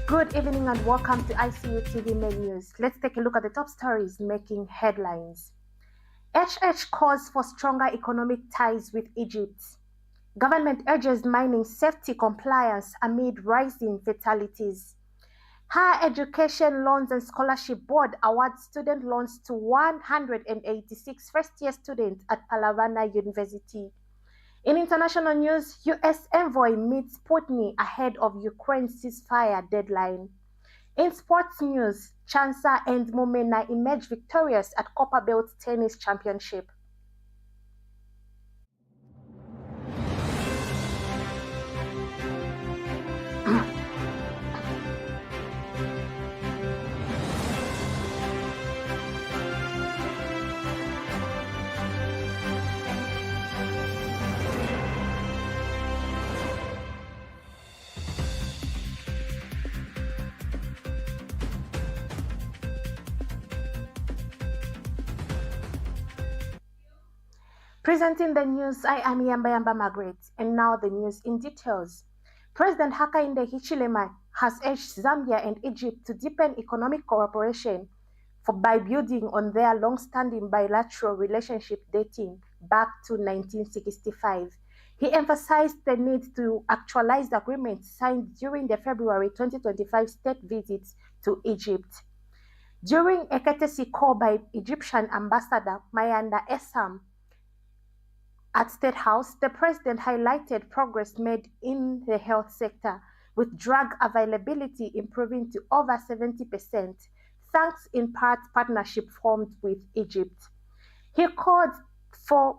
Good evening and welcome to Icu Tv main news. Let's take a look at the top stories making headlines. HH calls for stronger economic ties with Egypt. Government urges mining safety compliance amid rising fatalities. Higher Education Loans and Scholarship Board awards student loans to 186 first-year students at Palabana University. In international news, US Envoy meets Putin ahead of Ukraine's ceasefire deadline. In sports news, Chansa and Mumena emerge victorious at Copperbelt Tennis Championship. Presenting the news, I am Yamba Margaret, and now the news in details. President Hakainde Hichilema has urged Zambia and Egypt to deepen economic cooperation by building on their long-standing bilateral relationship dating back to 1965. He emphasized the need to actualize the agreements signed during the February 2025 state visit to Egypt. During a courtesy call by Egyptian Ambassador Mayanda Essam at State House, the president highlighted progress made in the health sector, with drug availability improving to over 70%, thanks in part partnership formed with Egypt. He called for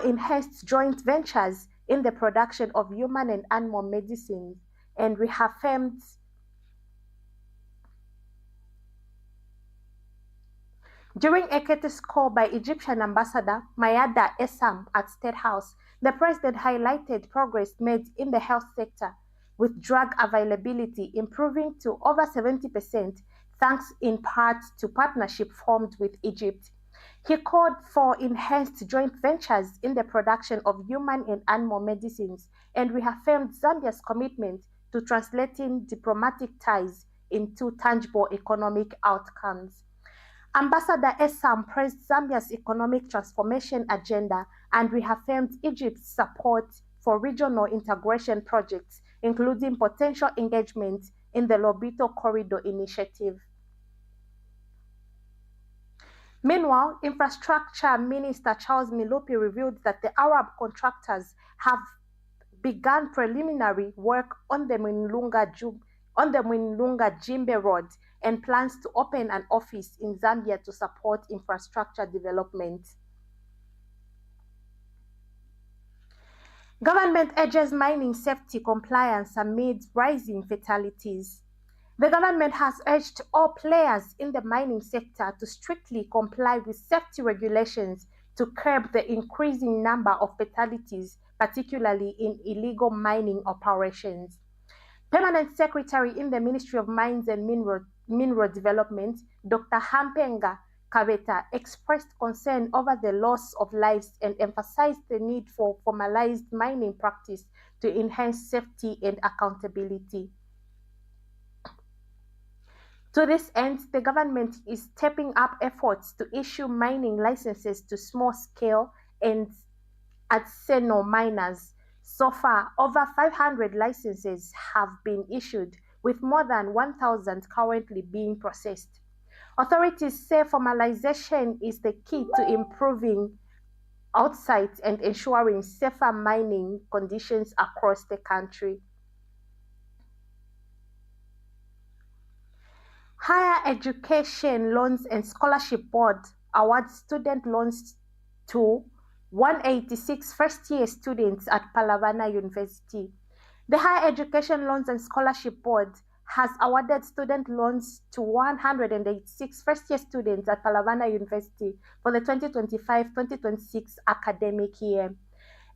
enhanced joint ventures in the production of human and animal medicines and reaffirmed during a courtesy call by Egyptian Ambassador Mayada Essam at State House, the president highlighted progress made in the health sector, with drug availability improving to over 70%, thanks in part to partnership formed with Egypt. He called for enhanced joint ventures in the production of human and animal medicines and reaffirmed Zambia's commitment to translating diplomatic ties into tangible economic outcomes. Ambassador Essam praised Zambia's economic transformation agenda and reaffirmed Egypt's support for regional integration projects, including potential engagement in the Lobito Corridor Initiative. Meanwhile, Infrastructure Minister Charles Milupi revealed that the Arab contractors have begun preliminary work on the Mwinilunga Jimbe Road and plans to open an office in Zambia to support infrastructure development. Government urges mining safety compliance amid rising fatalities. The government has urged all players in the mining sector to strictly comply with safety regulations to curb the increasing number of fatalities, particularly in illegal mining operations. Permanent Secretary in the Ministry of Mines and Mineral Development, Dr. Hampenga Kaveta, expressed concern over the loss of lives and emphasized the need for formalized mining practice to enhance safety and accountability. To this end, the government is stepping up efforts to issue mining licenses to small-scale and artisanal miners. So far, over 500 licenses have been issued, with more than 1,000 currently being processed. Authorities say formalization is the key to improving oversight and ensuring safer mining conditions across the country. Higher Education Loans and Scholarship Board awards student loans to 186 first-year students at Palabana University. The Higher Education Loans and Scholarship Board has awarded student loans to 186 first-year students at Palabana University for the 2025-2026 academic year.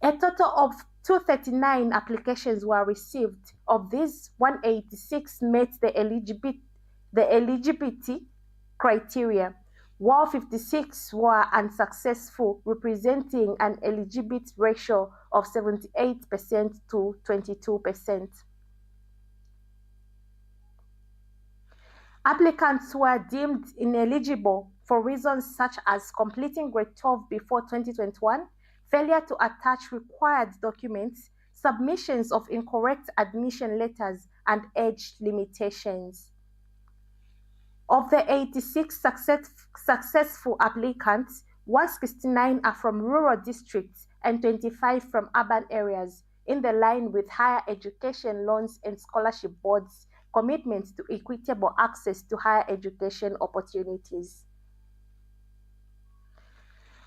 A total of 239 applications were received. Of these, 186 met the eligibility criteria, while 56 were unsuccessful, representing an eligibility ratio of 78% to 22%. Applicants who are deemed ineligible for reasons such as completing grade 12 before 2021, failure to attach required documents, submissions of incorrect admission letters, and age limitations. Of the 86 successful applicants, 169 are from rural districts and 25 from urban areas, in the line with Higher Education Loans and Scholarship Board's commitment to equitable access to higher education opportunities.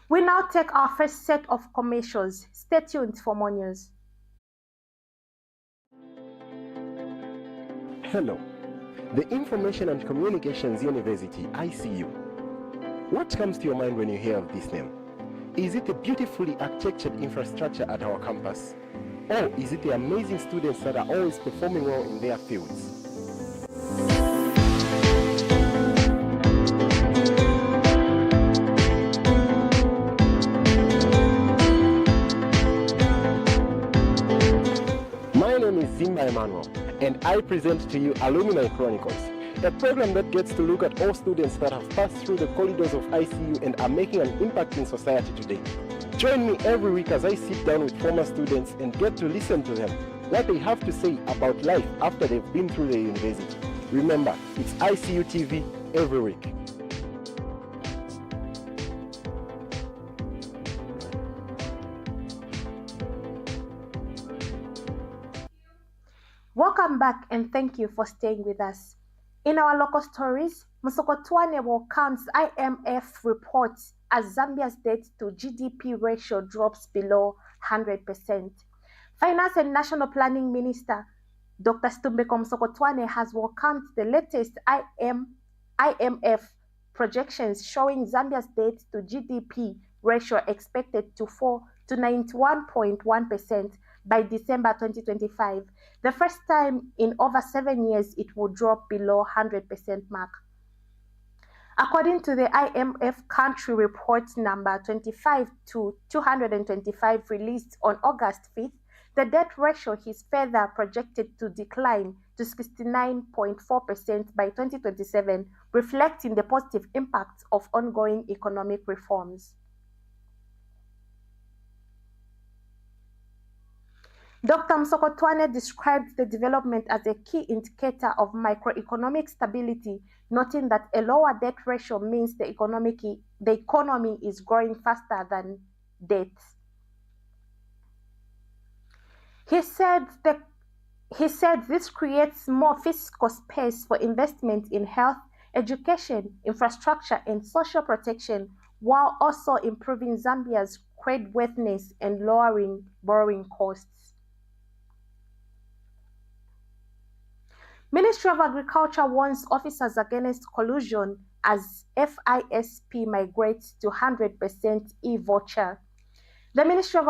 We now take our first set of commercials. Stay tuned for more news. Hello, the Information and Communications University, ICU. What comes to your mind when you hear of this name? Is it the beautifully architectured infrastructure at our campus? Or is it the amazing students that are always performing well in their fields? My name is Zimba Emmanuel, and I present to you Alumni Chronicles, a program that gets to look at all students that have passed through the corridors of ICU and are making an impact in society today. Join me every week as I sit down with former students and get to listen to them, what they have to say about life after they've been through the university. Remember, it's Icu TV every week. Welcome back and thank you for staying with us. In our local stories, Msokotwane welcomes IMF reports as Zambia's debt to GDP ratio drops below 100%. Finance and National Planning Minister Dr. Stumbeko Msokotwane has welcomed the latest IMF projections showing Zambia's debt to GDP ratio expected to fall to 91.1% by December 2025, the first time in over 7 years it will drop below 100% mark. According to the IMF country report number 25 to 225 released on August 5th, the debt ratio is further projected to decline to 69.4% by 2027, reflecting the positive impact of ongoing economic reforms. Dr. Msokotwane described the development as a key indicator of microeconomic stability, noting that a lower debt ratio means the economy is growing faster than debt. He said this creates more fiscal space for investment in health, education, infrastructure, and social protection, while also improving Zambia's creditworthiness and lowering borrowing costs. Ministry of Agriculture warns officers against collusion as FISP migrates to 100% e-voucher. The Ministry of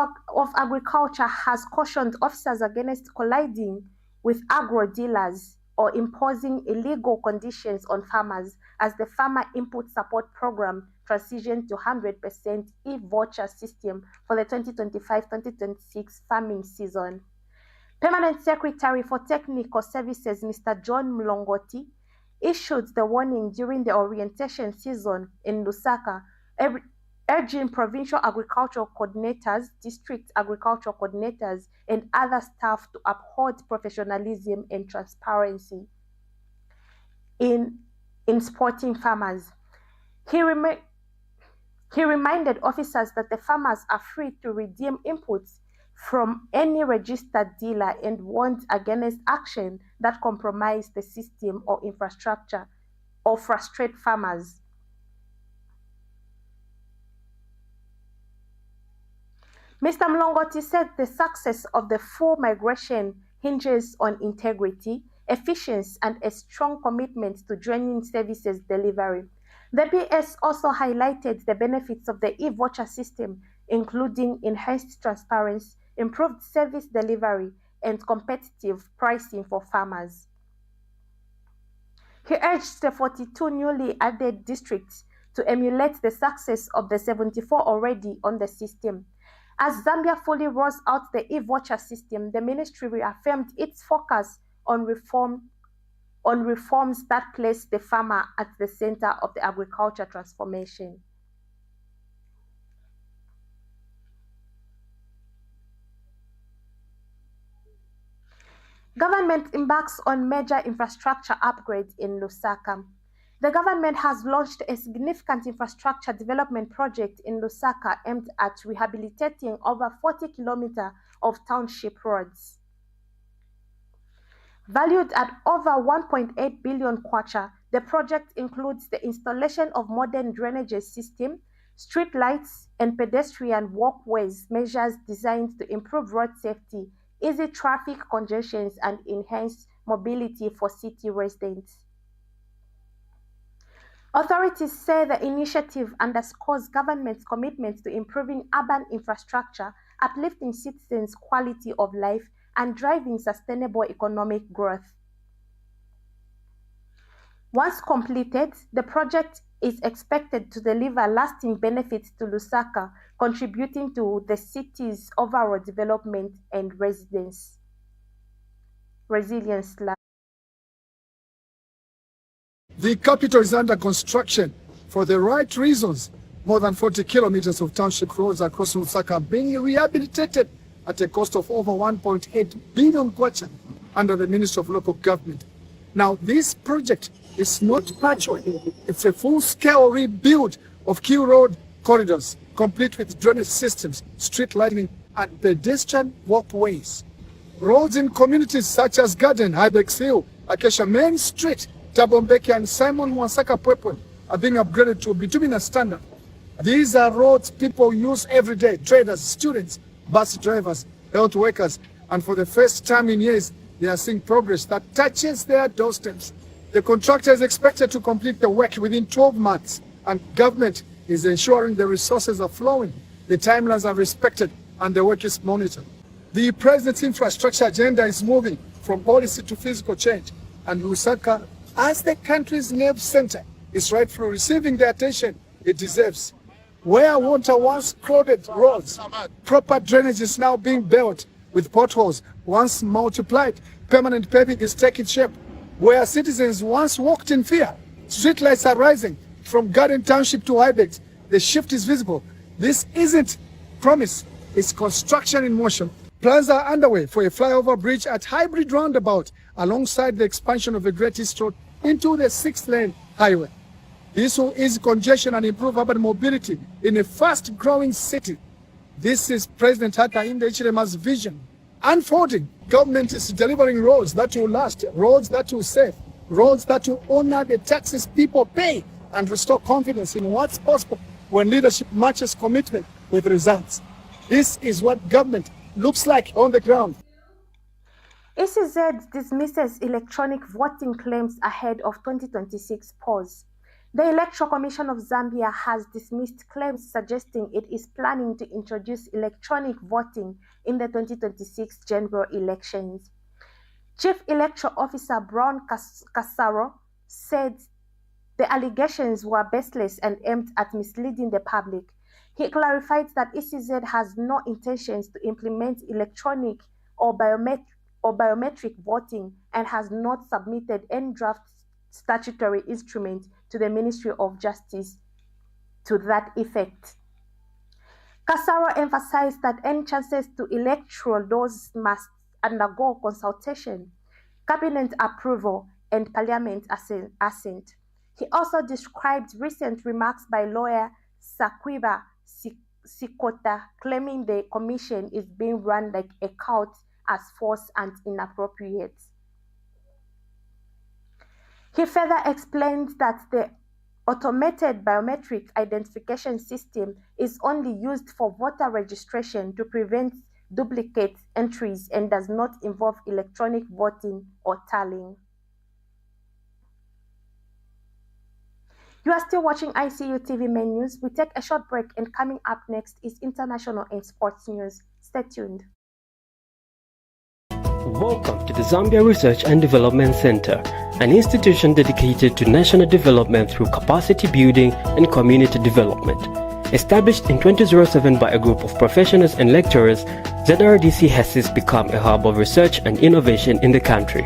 Agriculture has cautioned officers against colliding with agro dealers or imposing illegal conditions on farmers as the Farmer Input Support Program transitions to 100% e-voucher system for the 2025-2026 farming season. Permanent Secretary for Technical Services, Mr. John Mlongoti, issued the warning during the orientation season in Lusaka, urging provincial agricultural coordinators, district agricultural coordinators, and other staff to uphold professionalism and transparency in supporting farmers. He reminded officers that the farmers are free to redeem inputs from any registered dealer and warned against action that compromise the system or infrastructure or frustrate farmers. Mr. Mlongoti said the success of the full migration hinges on integrity, efficiency, and a strong commitment to genuine services delivery. The BS also highlighted the benefits of the e-voucher system, including enhanced transparency, improved service delivery, and competitive pricing for farmers. He urged the 42 newly added districts to emulate the success of the 74 already on the system. As Zambia fully rolls out the e-voucher system, the ministry reaffirmed its focus on reform on reforms that place the farmer at the center of the agriculture transformation. Government embarks on major infrastructure upgrades in Lusaka. The government has launched a significant infrastructure development project in Lusaka aimed at rehabilitating over 40 kilometers of township roads. Valued at over 1.8 billion kwacha, the project includes the installation of modern drainage system, street lights, and pedestrian walkways measures designed to improve road safety, ease traffic congestions, and enhance mobility for city residents. Authorities say the initiative underscores government's commitment to improving urban infrastructure, uplifting citizens' quality of life, and driving sustainable economic growth. Once completed, the project is expected to deliver lasting benefits to Lusaka, contributing to the city's overall development and resilience. The capital is under construction for the right reasons. More than 40 kilometers of township roads across Lusaka are being rehabilitated at a cost of over 1.8 billion kwacha under the Ministry of Local Government. Now, this project is not patchwork. It's a full-scale rebuild of key road corridors, complete with drainage systems, street lighting, and pedestrian walkways. Roads in communities such as Garden, Ibex Hill, Acacia Main Street, Tabombeki, and Simon Mwansaka Pwepwe are being upgraded to bituminous standard. These are roads people use every day: traders, students, bus drivers, health workers, and for the first time in years, they are seeing progress that touches their doorsteps. The contractor is expected to complete the work within 12 months, and government is ensuring the resources are flowing, the timelines are respected, and the work is monitored. The President's infrastructure agenda is moving from policy to physical change, and Lusaka, as the country's nerve center, is rightfully receiving the attention it deserves. Where water once crowded roads, proper drainage is now being built, with potholes once multiplied. Permanent paving is taking shape. Where citizens once walked in fear, streetlights are rising. From Garden Township to Ibex, the shift is visible. This isn't promise, it's construction in motion. Plans are underway for a flyover bridge at Hybrid Roundabout alongside the expansion of the Great East Road into the 6-lane highway. This will ease congestion and improve urban mobility in a fast-growing city. This is President Hakainde Hichilema's vision. Unfolding, government is delivering roads that will last, roads that will save, roads that will honor the taxes people pay and restore confidence in what's possible when leadership matches commitment with results. This is what government looks like on the ground. ECZ dismisses electronic voting claims ahead of 2026 polls. The Electoral Commission of Zambia has dismissed claims suggesting it is planning to introduce electronic voting in the 2026 general elections. Chief Electoral Officer Brown Casaro said the allegations were baseless and aimed at misleading the public. He clarified that ECZ has no intentions to implement electronic or biometric voting and has not submitted any draft statutory instrument to the Ministry of Justice to that effect. Casaro emphasized that any chances to electoral laws must undergo consultation, cabinet approval, and parliament assent. He also described recent remarks by lawyer Sakwiba Sikota, claiming the commission is being run like a cult, as false and inappropriate. He further explained that the automated biometric identification system is only used for voter registration to prevent duplicate entries and does not involve electronic voting or tallying. You are still watching Icu TV main news. We take a short break, and coming up next is international and sports news. Stay tuned. Welcome to the Zambia Research and Development Center, an institution dedicated to national development through capacity building and community development. Established in 2007 by a group of professionals and lecturers, ZRDC has since become a hub of research and innovation in the country.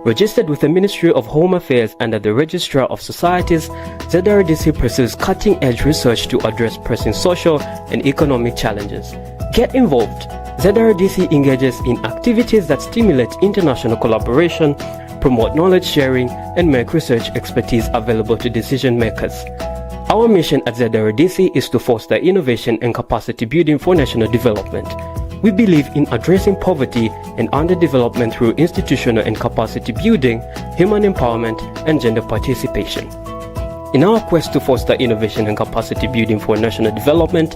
Registered with the Ministry of Home Affairs under the Registrar of Societies, ZRDC pursues cutting-edge research to address pressing social and economic challenges. Get involved. ZRDC engages in activities that stimulate international collaboration, promote knowledge sharing, and make research expertise available to decision makers. Our mission at ZRDC is to foster innovation and capacity building for national development. We believe in addressing poverty and underdevelopment through institutional and capacity building, human empowerment, and gender participation. In our quest to foster innovation and capacity building for national development,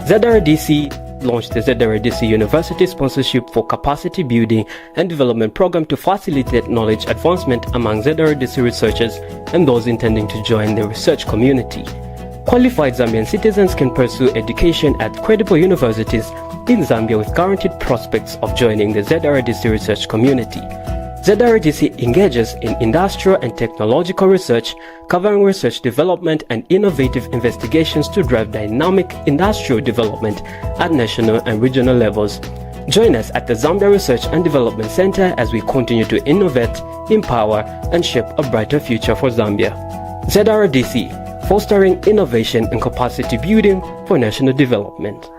ZRDC launched the ZRDC University Sponsorship for Capacity Building and Development Program to facilitate knowledge advancement among ZRDC researchers and those intending to join the research community. Qualified Zambian citizens can pursue education at credible universities in Zambia with guaranteed prospects of joining the ZRDC research community. ZRDC engages in industrial and technological research, covering research development and innovative investigations to drive dynamic industrial development at national and regional levels. Join us at the Zambia Research and Development Center as we continue to innovate, empower, and shape a brighter future for Zambia. ZRDC, fostering innovation and capacity building for national development.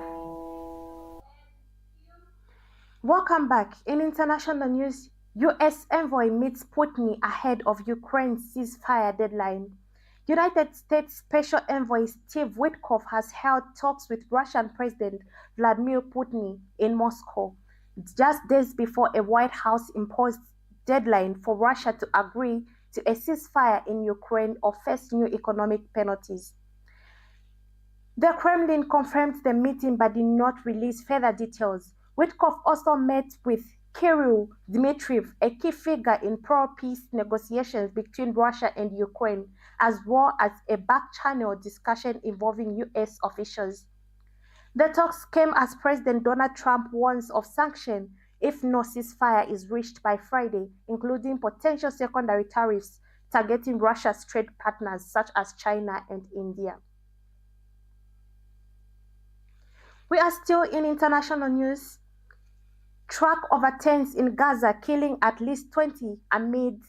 Welcome back. In international news, U.S. Envoy meets Putin ahead of Ukraine's ceasefire deadline. United States Special Envoy Steve Witkoff has held talks with Russian President Vladimir Putin in Moscow, just days before a White House-imposed deadline for Russia to agree to a ceasefire in Ukraine or face new economic penalties. The Kremlin confirmed the meeting but did not release further details. Witkoff also met with Kirill Dmitriev, a key figure in pro-peace negotiations between Russia and Ukraine, as well as a back-channel discussion involving U.S. officials. The talks came as President Donald Trump warns of sanctions if no ceasefire is reached by Friday, including potential secondary tariffs targeting Russia's trade partners such as China and India. We are still in international news. Truck overturns in Gaza, killing at least 20 amid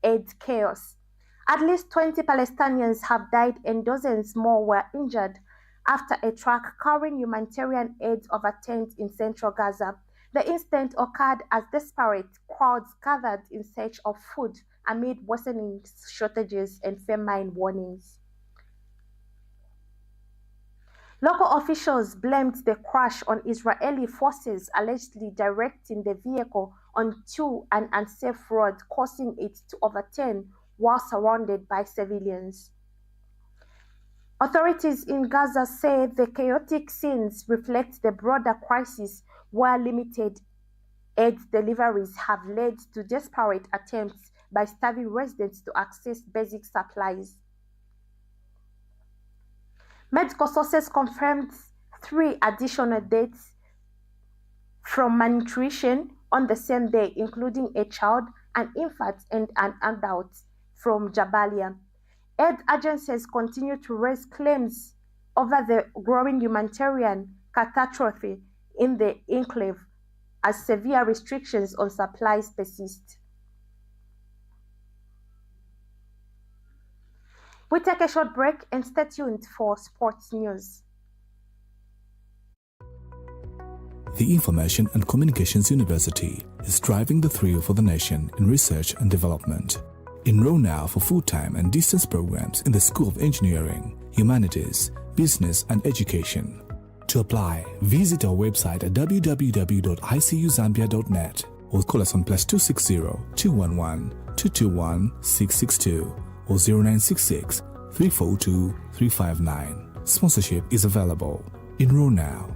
aid chaos. At least 20 Palestinians have died and dozens more were injured after a truck carrying humanitarian aid overturned in central Gaza. The incident occurred as desperate crowds gathered in search of food amid worsening shortages and famine warnings. Local officials blamed the crash on Israeli forces allegedly directing the vehicle onto an unsafe road, causing it to overturn while surrounded by civilians. Authorities in Gaza say the chaotic scenes reflect the broader crisis where limited aid deliveries have led to desperate attempts by starving residents to access basic supplies. Medical sources confirmed 3 additional deaths from malnutrition on the same day, including a child, an infant, and an adult from Jabalia. Aid agencies continue to raise claims over the growing humanitarian catastrophe in the enclave as severe restrictions on supplies persist. We take a short break and stay tuned for sports news. The Information and Communications University is driving the thrill for the nation in research and development. Enroll now for full-time and distance programs in the School of Engineering, Humanities, Business and Education. To apply, visit our website at www.icuzambia.net or call us on +260 211 221 662 or 0966 342 359. Sponsorship is available. Enroll now.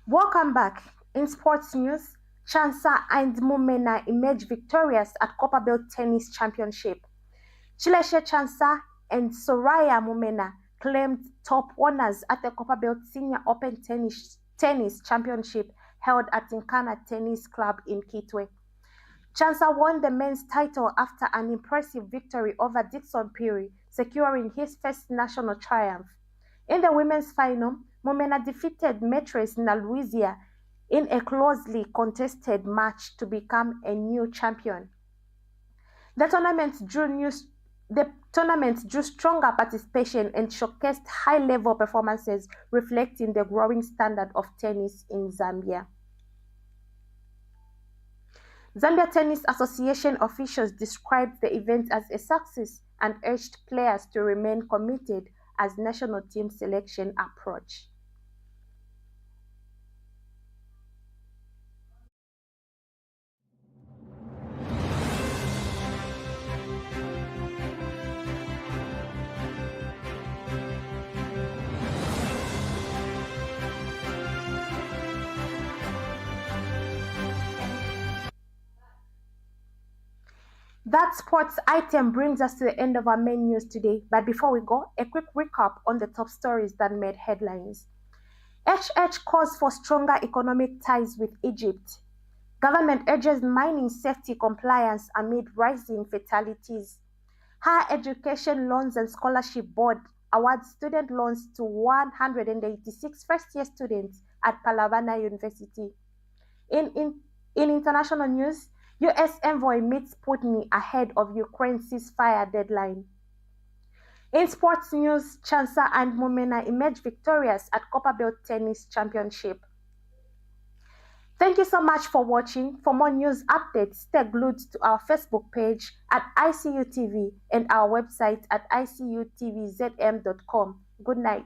Welcome back. In sports news, Chansa and Mumena emerged victorious at Copperbelt Tennis Championship. Chileshe Chansa and Soraya Mumena claimed top honors at the Copperbelt Senior Open Tennis Championship held at Nkana Tennis Club in Kitwe. Chansa won the men's title after an impressive victory over Dixon Peary, securing his first national triumph. In the women's final, Mumena defeated Metres Naluizia in a closely contested match to become a new champion. The tournament drew stronger participation and showcased high-level performances, reflecting the growing standard of tennis in Zambia. Zambia Tennis Association officials described the event as a success and urged players to remain committed as national team selection approach. That sports item brings us to the end of our main news today. But before we go, a quick recap on the top stories that made headlines. HH calls for stronger economic ties with Egypt. Government urges mining safety compliance amid rising fatalities. Higher Education Loans and Scholarship Board awards student loans to 186 first-year students at Palabana University. In international news, U.S. Envoy meets Putin ahead of Ukraine's ceasefire deadline. In sports news, Chansa and Mumena emerged victorious at Copperbelt Tennis Championship. Thank you so much for watching. For more news updates, stay glued to our Facebook page at Icu Tv and our website at icutvzm.com. Good night.